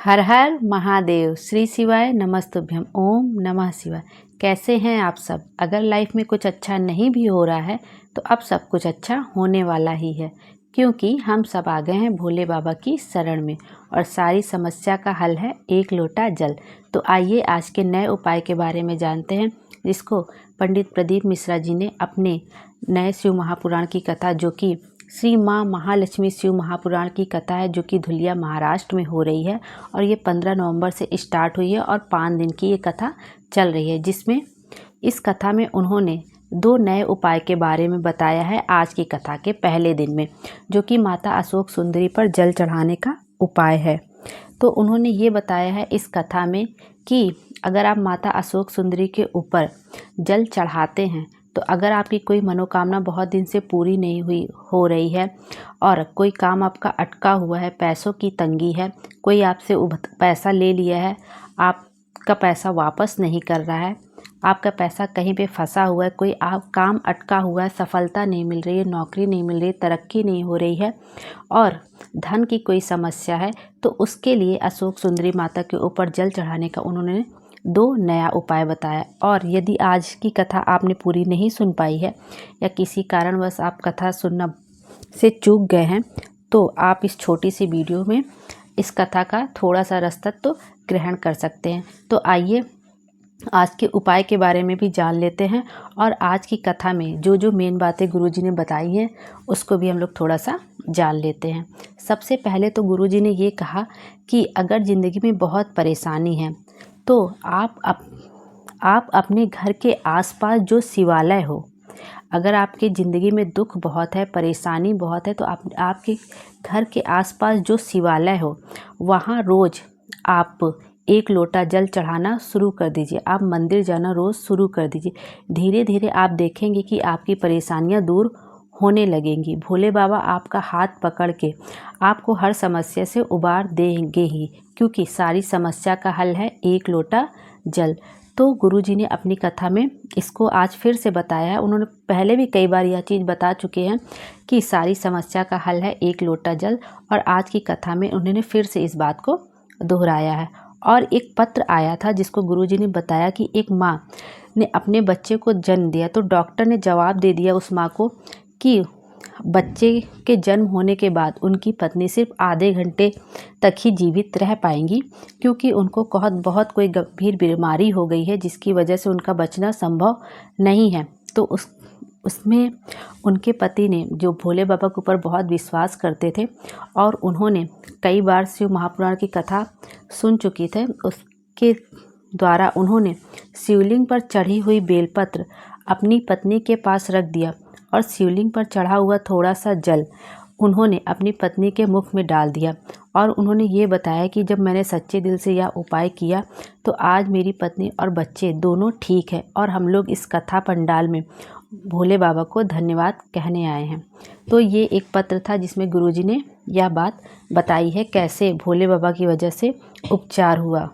हर हर महादेव। श्री शिवाय नमस्तुभ्यम। ओम नमः शिवाय। कैसे हैं आप सब? अगर लाइफ में कुछ अच्छा नहीं भी हो रहा है तो अब सब कुछ अच्छा होने वाला ही है, क्योंकि हम सब आ गए हैं भोले बाबा की शरण में और सारी समस्या का हल है एक लोटा जल। तो आइए आज के नए उपाय के बारे में जानते हैं, जिसको पंडित प्रदीप मिश्रा जी ने अपने नए शिव महापुराण की कथा, जो कि श्री माँ महालक्ष्मी शिव महापुराण की कथा है, जो कि धुलिया महाराष्ट्र में हो रही है और ये 15 नवंबर से स्टार्ट हुई है और 5 दिन की ये कथा चल रही है, जिसमें इस कथा में उन्होंने 2 नए उपाय के बारे में बताया है आज की कथा के पहले दिन में, जो कि माता अशोक सुंदरी पर जल चढ़ाने का उपाय है। तो उन्होंने ये बताया है इस कथा में कि अगर आप माता अशोक सुंदरी के ऊपर जल चढ़ाते हैं तो अगर आपकी कोई मनोकामना बहुत दिन से पूरी नहीं हुई हो रही है और कोई काम आपका अटका हुआ है, पैसों की तंगी है, कोई आपसे पैसा ले लिया है, आपका पैसा वापस नहीं कर रहा है, आपका पैसा कहीं पे फंसा हुआ है, कोई काम अटका हुआ है, सफलता नहीं मिल रही है, नौकरी नहीं मिल रही है, तरक्की नहीं हो रही है और धन की कोई समस्या है, तो उसके लिए अशोक सुंदरी माता के ऊपर जल चढ़ाने का उन्होंने 2 नया उपाय बताया। और यदि आज की कथा आपने पूरी नहीं सुन पाई है या किसी कारणवश आप कथा सुनना से चूक गए हैं, तो आप इस छोटी सी वीडियो में इस कथा का थोड़ा सा रसतत्व तो ग्रहण कर सकते हैं। तो आइए आज के उपाय के बारे में भी जान लेते हैं और आज की कथा में जो जो मेन बातें गुरुजी ने बताई हैं उसको भी हम लोग थोड़ा सा जान लेते हैं। सबसे पहले तो गुरुजी ने ये कहा कि अगर ज़िंदगी में बहुत परेशानी है तो आप अपने घर के आसपास जो शिवालय हो, अगर आपकी ज़िंदगी में दुख बहुत है, परेशानी बहुत है, तो आपके घर के आसपास जो शिवालय हो वहाँ रोज़ आप 1 लोटा जल चढ़ाना शुरू कर दीजिए। आप मंदिर जाना रोज़ शुरू कर दीजिए। धीरे धीरे आप देखेंगे कि आपकी परेशानियाँ दूर होने लगेंगी। भोले बाबा आपका हाथ पकड़ के आपको हर समस्या से उबार देंगे ही, क्योंकि सारी समस्या का हल है 1 लोटा जल। तो गुरुजी ने अपनी कथा में इसको आज फिर से बताया है। उन्होंने पहले भी कई बार यह चीज़ बता चुके हैं कि सारी समस्या का हल है 1 लोटा जल, और आज की कथा में उन्होंने फिर से इस बात को दोहराया है। और एक पत्र आया था जिसको गुरुजी ने बताया कि एक माँ ने अपने बच्चे को जन्म दिया, तो डॉक्टर ने जवाब दे दिया उस माँ को कि बच्चे के जन्म होने के बाद उनकी पत्नी सिर्फ आधे घंटे तक ही जीवित रह पाएंगी, क्योंकि उनको बहुत कोई गंभीर बीमारी हो गई है जिसकी वजह से उनका बचना संभव नहीं है। तो उसमें उनके पति ने, जो भोले बाबा के ऊपर बहुत विश्वास करते थे और उन्होंने कई बार शिव महापुराण की कथा सुन चुकी थे, उसके द्वारा उन्होंने शिवलिंग पर चढ़ी हुई बेलपत्र अपनी पत्नी के पास रख दिया और शिवलिंग पर चढ़ा हुआ थोड़ा सा जल उन्होंने अपनी पत्नी के मुख में डाल दिया। और उन्होंने ये बताया कि जब मैंने सच्चे दिल से यह उपाय किया तो आज मेरी पत्नी और बच्चे दोनों ठीक है और हम लोग इस कथा पंडाल में भोले बाबा को धन्यवाद कहने आए हैं। तो ये एक पत्र था जिसमें गुरुजी ने यह बात बताई है कैसे भोले बाबा की वजह से उपचार हुआ।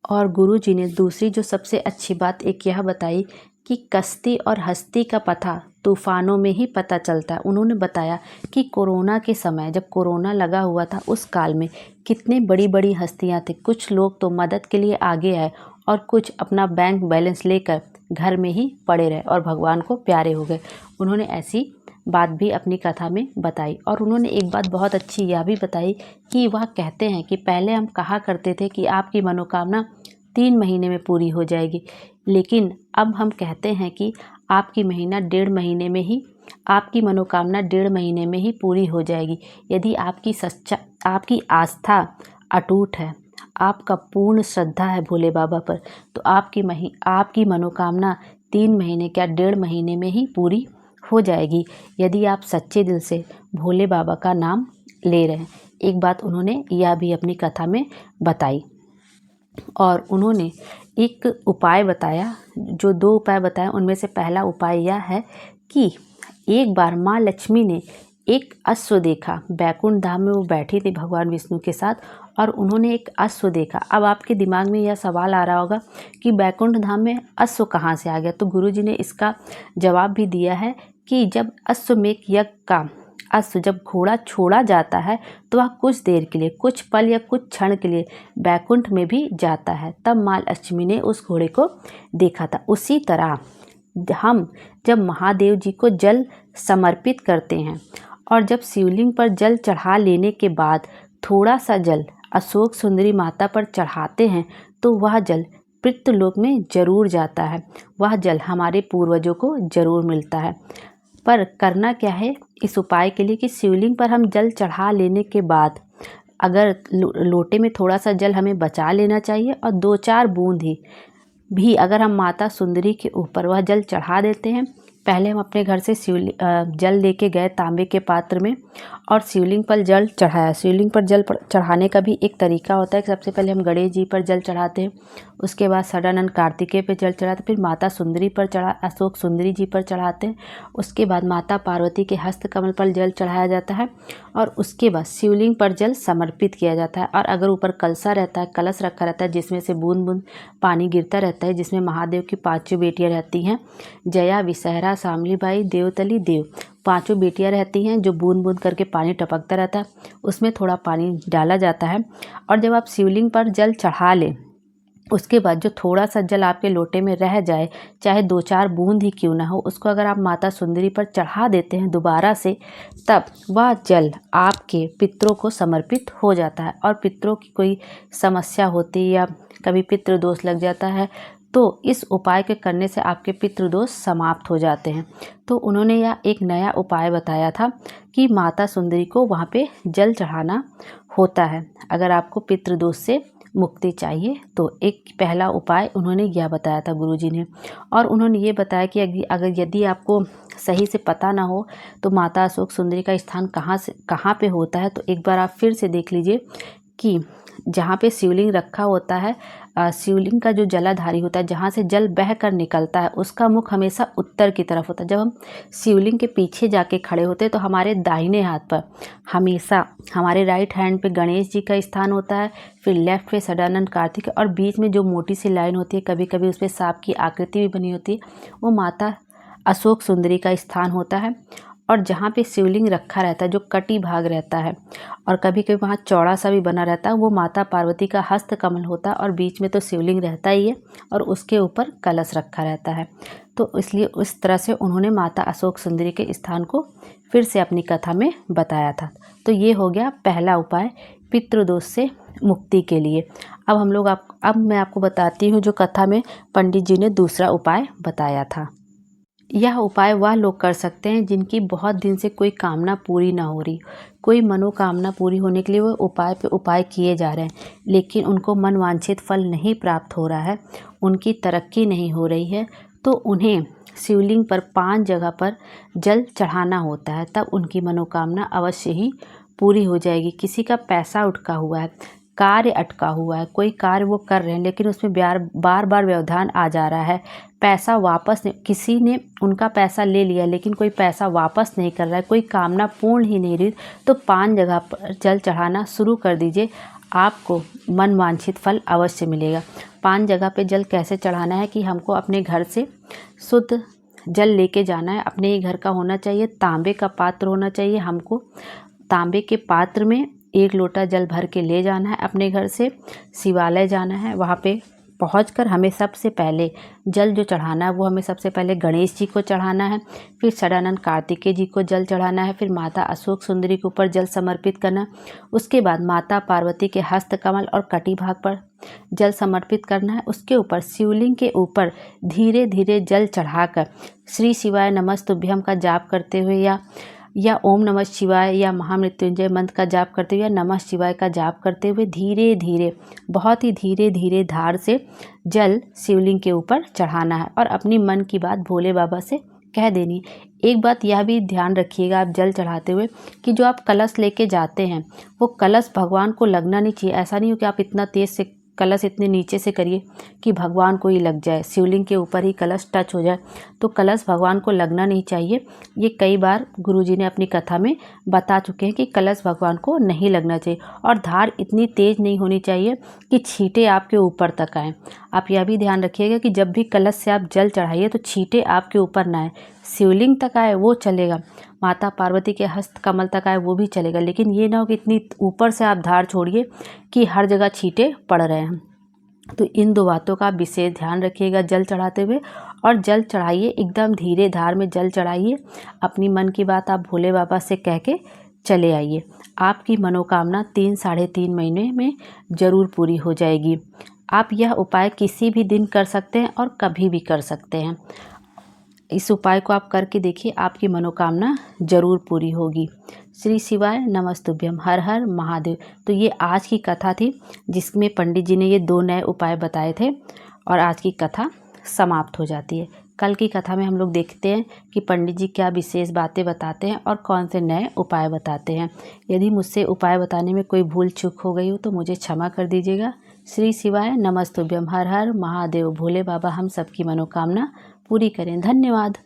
और गुरुजी ने दूसरी जो सबसे अच्छी बात एक यह बताई कि कश्ती और हस्ती का पता तूफानों में ही पता चलता है। उन्होंने बताया कि कोरोना के समय, जब कोरोना लगा हुआ था, उस काल में कितने बड़ी बड़ी हस्तियां थी। कुछ लोग तो मदद के लिए आगे आए और कुछ अपना बैंक बैलेंस लेकर घर में ही पड़े रहे और भगवान को प्यारे हो गए। उन्होंने ऐसी बात भी अपनी कथा में बताई। और उन्होंने एक बात बहुत अच्छी यह भी बताई कि वह कहते हैं कि पहले हम कहा करते थे कि आपकी मनोकामना 3 महीने में पूरी हो जाएगी, लेकिन अब हम कहते हैं कि आपकी मनोकामना 1.5 महीने में ही पूरी हो जाएगी। यदि आपकी आस्था अटूट है, आपका पूर्ण श्रद्धा है भोले बाबा पर, तो आपकी मनोकामना 3 महीने क्या 1.5 महीने में ही पूरी हो जाएगी, यदि आप सच्चे दिल से भोले बाबा का नाम ले रहे हैं। एक बात उन्होंने यह भी अपनी कथा में बताई। और उन्होंने एक उपाय बताया, जो 2 उपाय बताए उनमें से पहला उपाय यह है कि एक बार माँ लक्ष्मी ने एक अश्व देखा। बैकुंठ धाम में वो बैठी थी भगवान विष्णु के साथ और उन्होंने एक अश्व देखा। अब आपके दिमाग में यह सवाल आ रहा होगा कि बैकुंठ धाम में अश्व कहाँ से आ गया? तो गुरुजी ने इसका जवाब भी दिया है कि जब अश्वमेध यज्ञ का अश्व जब घोड़ा छोड़ा जाता है तो वह कुछ देर के लिए, कुछ पल या कुछ क्षण के लिए बैकुंठ में भी जाता है। तब माँ लक्ष्मी ने उस घोड़े को देखा था। उसी तरह हम जब महादेव जी को जल समर्पित करते हैं और जब शिवलिंग पर जल चढ़ा लेने के बाद थोड़ा सा जल अशोक सुंदरी माता पर चढ़ाते हैं तो वह जल पितृलोक में जरूर जाता है। वह जल हमारे पूर्वजों को जरूर मिलता है। पर करना क्या है इस उपाय के लिए कि शिवलिंग पर हम जल चढ़ा लेने के बाद अगर लोटे में थोड़ा सा जल हमें बचा लेना चाहिए और 2-4 बूंद ही भी अगर हम माता सुंदरी के ऊपर वह जल चढ़ा देते हैं। पहले हम अपने घर से जल लेके गए तांबे के पात्र में और शिवलिंग पर जल चढ़ाया। शिवलिंग पर जल चढ़ाने का भी एक तरीका होता है कि सबसे पहले हम गणेश जी पर जल चढ़ाते हैं, उसके बाद सदानंद कार्तिकेय पे जल चढ़ाते, फिर माता सुंदरी पर अशोक सुंदरी जी पर चढ़ाते हैं, उसके बाद माता पार्वती के हस्त कमल पर जल चढ़ाया जाता है और उसके बाद शिवलिंग पर जल समर्पित किया जाता है। और अगर ऊपर कलसा रहता है, कलश रखा रहता है जिसमें से बूंद बूंद पानी गिरता रहता है, जिसमें महादेव की 5 बेटियाँ रहती हैं, जया, विषहरा, शामली बाई, देवतली, देव, 5 बेटियाँ रहती हैं जो बूंद बूंद करके पानी टपकता रहता है, उसमें थोड़ा पानी डाला जाता है। और जब आप शिवलिंग पर जल चढ़ा लें उसके बाद जो थोड़ा सा जल आपके लोटे में रह जाए, चाहे 2-4 बूंद ही क्यों ना हो, उसको अगर आप माता सुंदरी पर चढ़ा देते हैं दोबारा से, तब वह जल आपके पितरों को समर्पित हो जाता है। और पितरों की कोई समस्या होती या कभी पितृदोष लग जाता है तो इस उपाय के करने से आपके पितृदोष समाप्त हो जाते हैं। तो उन्होंने यह एक नया उपाय बताया था कि माता सुंदरी को वहाँ पे जल चढ़ाना होता है अगर आपको पितृदोष से मुक्ति चाहिए। तो एक पहला उपाय उन्होंने यह बताया था गुरुजी ने। और उन्होंने ये बताया कि अगर यदि आपको सही से पता ना हो तो माता अशोक सुंदरी का स्थान कहाँ पे होता है, तो एक बार आप फिर से देख लीजिए कि जहाँ पे शिवलिंग रखा होता है, शिवलिंग का जो जलाधारी होता है, जहाँ से जल बह कर निकलता है, उसका मुख हमेशा उत्तर की तरफ होता है। जब हम शिवलिंग के पीछे जाके खड़े होते हैं तो हमारे दाहिने हाथ पर हमेशा, हमारे राइट हैंड पे गणेश जी का स्थान होता है, फिर लेफ्ट पे सदानंद कार्तिक, और बीच में जो मोटी सी लाइन होती है, कभी कभी उस पर सांप की आकृति भी बनी होती है, वो माता अशोक सुंदरी का स्थान होता है। और जहाँ पे शिवलिंग रखा रहता है, जो कटी भाग रहता है और कभी कभी वहाँ चौड़ा सा भी बना रहता है, वो माता पार्वती का हस्त कमल होता है। और बीच में तो शिवलिंग रहता ही है और उसके ऊपर कलश रखा रहता है। तो इसलिए उस तरह से उन्होंने माता अशोक सुंदरी के स्थान को फिर से अपनी कथा में बताया था। तो ये हो गया पहला उपाय पितृदोष से मुक्ति के लिए। अब मैं आपको बताती हूँ जो कथा में पंडित जी ने दूसरा उपाय बताया था। यह उपाय वह लोग कर सकते हैं जिनकी बहुत दिन से कोई कामना पूरी ना हो रही, कोई मनोकामना पूरी होने के लिए वो उपाय पे उपाय किए जा रहे हैं, लेकिन उनको मनवांछित फल नहीं प्राप्त हो रहा है, उनकी तरक्की नहीं हो रही है। तो उन्हें शिवलिंग पर 5 जगह पर जल चढ़ाना होता है, तब उनकी मनोकामना अवश्य ही पूरी हो जाएगी। किसी का पैसा अटका हुआ है, कार्य अटका हुआ है, कोई कार्य वो कर रहे हैं लेकिन उसमें बार बार व्यवधान आ जा रहा है, पैसा वापस नहीं, किसी ने उनका पैसा ले लिया लेकिन कोई पैसा वापस नहीं कर रहा है, कोई कामना पूर्ण ही नहीं रही, तो 5 जगह पर जल चढ़ाना शुरू कर दीजिए, आपको मनवांछित फल अवश्य मिलेगा। 5 जगह पे जल कैसे चढ़ाना है कि हमको अपने घर से शुद्ध जल लेके जाना है, अपने ही घर का होना चाहिए, तांबे का पात्र होना चाहिए। हमको तांबे के पात्र में 1 लोटा जल भर के ले जाना है, अपने घर से शिवालय जाना है। वहाँ पे पहुंचकर हमें सबसे पहले जल जो चढ़ाना है वो हमें सबसे पहले गणेश जी को चढ़ाना है, फिर सदानंद कार्तिकेय जी को जल चढ़ाना है, फिर माता अशोक सुंदरी के ऊपर जल समर्पित करना है, उसके बाद माता पार्वती के हस्त कमल और कटी भाग पर जल समर्पित करना है। उसके ऊपर शिवलिंग के ऊपर धीरे धीरे जल चढ़ाकर श्री शिवाय नमस्तुभ्यम का जाप करते हुए या ओम नमः शिवाय या महामृत्युंजय मंत्र का जाप करते हुए या नमः शिवाय का जाप करते हुए धीरे धीरे, बहुत ही धीरे धीरे धार से जल शिवलिंग के ऊपर चढ़ाना है और अपनी मन की बात भोले बाबा से कह देनी। एक बात यह भी ध्यान रखिएगा आप जल चढ़ाते हुए कि जो आप कलश लेके जाते हैं वो कलश भगवान को लगना नहीं चाहिए। ऐसा नहीं हो कि आप इतना तेज़ से कलश इतने नीचे से करिए कि भगवान को ही लग जाए, शिवलिंग के ऊपर ही कलश टच हो जाए, तो कलश भगवान को लगना नहीं चाहिए। ये कई बार गुरुजी ने अपनी कथा में बता चुके हैं कि कलश भगवान को नहीं लगना चाहिए। और धार इतनी तेज़ नहीं होनी चाहिए कि छींटे आपके ऊपर तक आएँ। आप यह भी ध्यान रखिएगा कि जब भी कलश से आप जल चढ़ाइए तो छींटे आपके ऊपर ना आए, शिवलिंग तक आए वो चलेगा, माता पार्वती के हस्त कमल तक आए वो भी चलेगा, लेकिन ये ना हो कि इतनी ऊपर से आप धार छोड़िए कि हर जगह छींटे पड़ रहे हैं। तो इन 2 बातों का विशेष ध्यान रखिएगा जल चढ़ाते हुए। और जल चढ़ाइए, एकदम धीरे धार में जल चढ़ाइए। अपनी मन की बात आप भोले बाबा से कह के चले आइए। आपकी मनोकामना 3-3.5 महीने में ज़रूर पूरी हो जाएगी। आप यह उपाय किसी भी दिन कर सकते हैं और कभी भी कर सकते हैं। इस उपाय को आप करके देखिए, आपकी मनोकामना ज़रूर पूरी होगी। श्री शिवाय नमस्तुभ्यम। हर हर महादेव। तो ये आज की कथा थी जिसमें पंडित जी ने ये 2 नए उपाय बताए थे और आज की कथा समाप्त हो जाती है। कल की कथा में हम लोग देखते हैं कि पंडित जी क्या विशेष बातें बताते हैं और कौन से नए उपाय बताते हैं। यदि मुझसे उपाय बताने में कोई भूल चूक हो गई हो तो मुझे क्षमा कर दीजिएगा। श्री शिवाय नमस्तुभ्यम। हर हर महादेव। भोले बाबा हम सबकी मनोकामना पूरी करें। धन्यवाद।